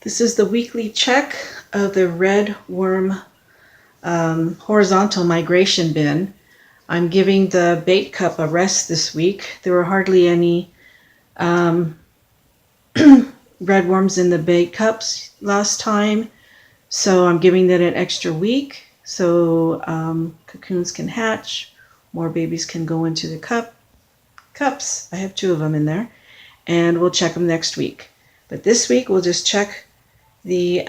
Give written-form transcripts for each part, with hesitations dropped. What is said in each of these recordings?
This is the weekly check of the red worm horizontal migration bin. I'm giving the bait cup a rest this week. There were hardly any red worms in the bait cups last time, so I'm giving that an extra week so cocoons can hatch, more babies can go into the cups. I have 2 of them in there, and we'll check them next week. But this week we'll just check the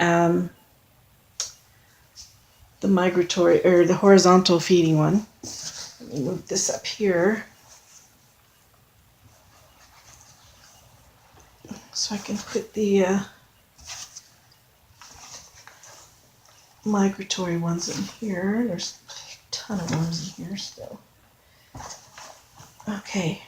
migratory or the horizontal feeding one. Let me move this up here so I can put the migratory ones in here. There's a ton of worms in here still. Okay.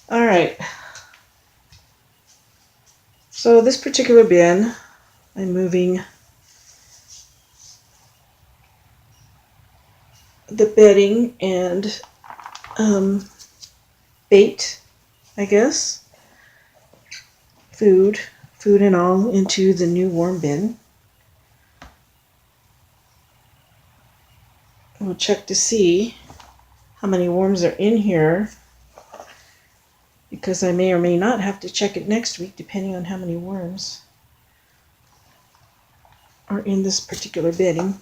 All right. So this particular bin, I'm moving the bedding and bait, I guess, food and all into the new worm bin. We'll check to see how many worms are in here, because I may or may not have to check it next week depending on how many worms are in this particular bedding.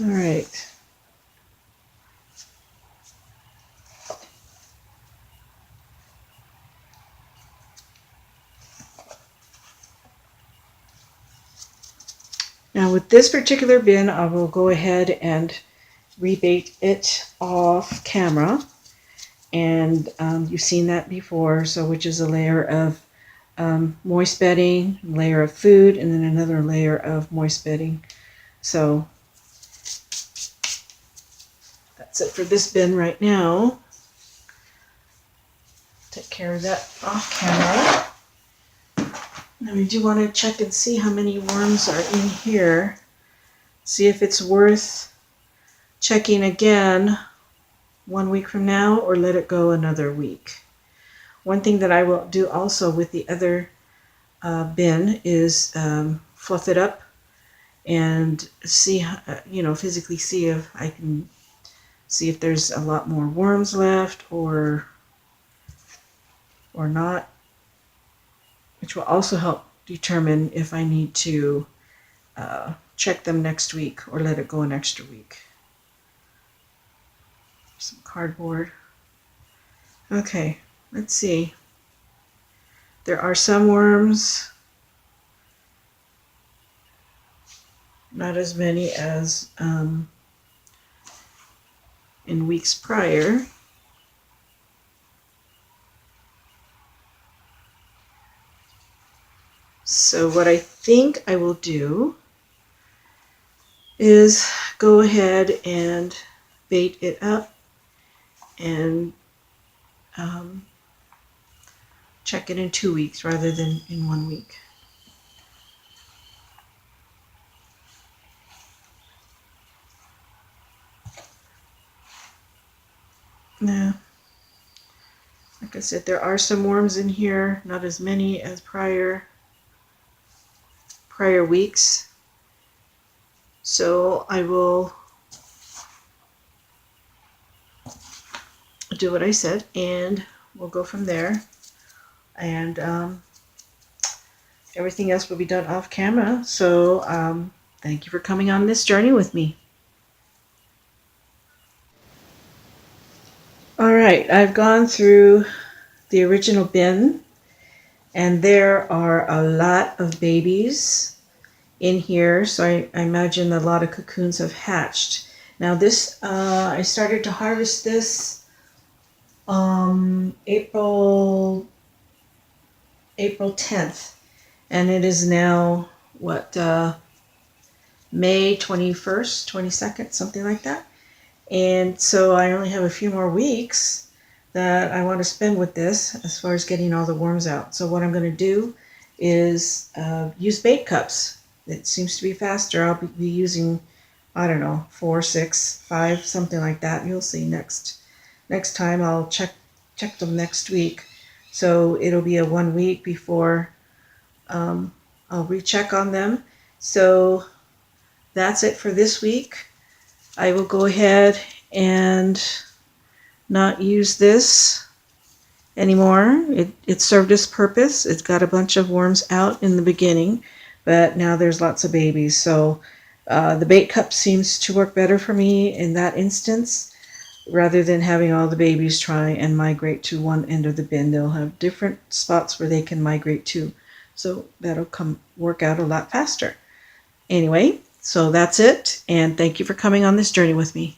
All right. Now with this particular bin, I will go ahead and rebait it off camera. And you've seen that before, so which is a layer of moist bedding, layer of food, and then another layer of moist bedding. So that's it for this bin right now. Take care of that off camera. Now we do want to check and see how many worms are in here. See if it's worth checking again 1 week from now or let it go another week. One thing that I will do also with the other bin is fluff it up and see, physically see if I can see if there's a lot more worms left or not, which will also help determine if I need to check them next week or let it go an extra week. Some cardboard. Okay, let's see. There are some worms, not as many as in weeks prior. So what I think I will do is go ahead and bait it up and check it in 2 weeks rather than in 1 week. Now, like I said, there are some worms in here, not as many as prior weeks. So I will do what I said, and we'll go from there. And everything else will be done off camera. So thank you for coming on this journey with me. right, I've gone through the original bin, and there are a lot of babies in here, so I imagine a lot of cocoons have hatched. Now this, I started to harvest this April 10th, and it is now, what, May 21st, 22nd, something like that. And so I only have a few more weeks that I want to spend with this as far as getting all the worms out. So what I'm going to do is use bait cups. It seems to be faster. I'll be using, I don't know, 4, 6, 5, something like that. You'll see next time. I'll check them next week. So it'll be a 1 week before I'll recheck on them. So that's it for this week. I will go ahead and not use this anymore. It served its purpose. It's got a bunch of worms out in the beginning, but now there's lots of babies. So the bait cup seems to work better for me in that instance, rather than having all the babies try and migrate to one end of the bin. They'll have different spots where they can migrate to. So that'll work out a lot faster. Anyway, so that's it, and thank you for coming on this journey with me.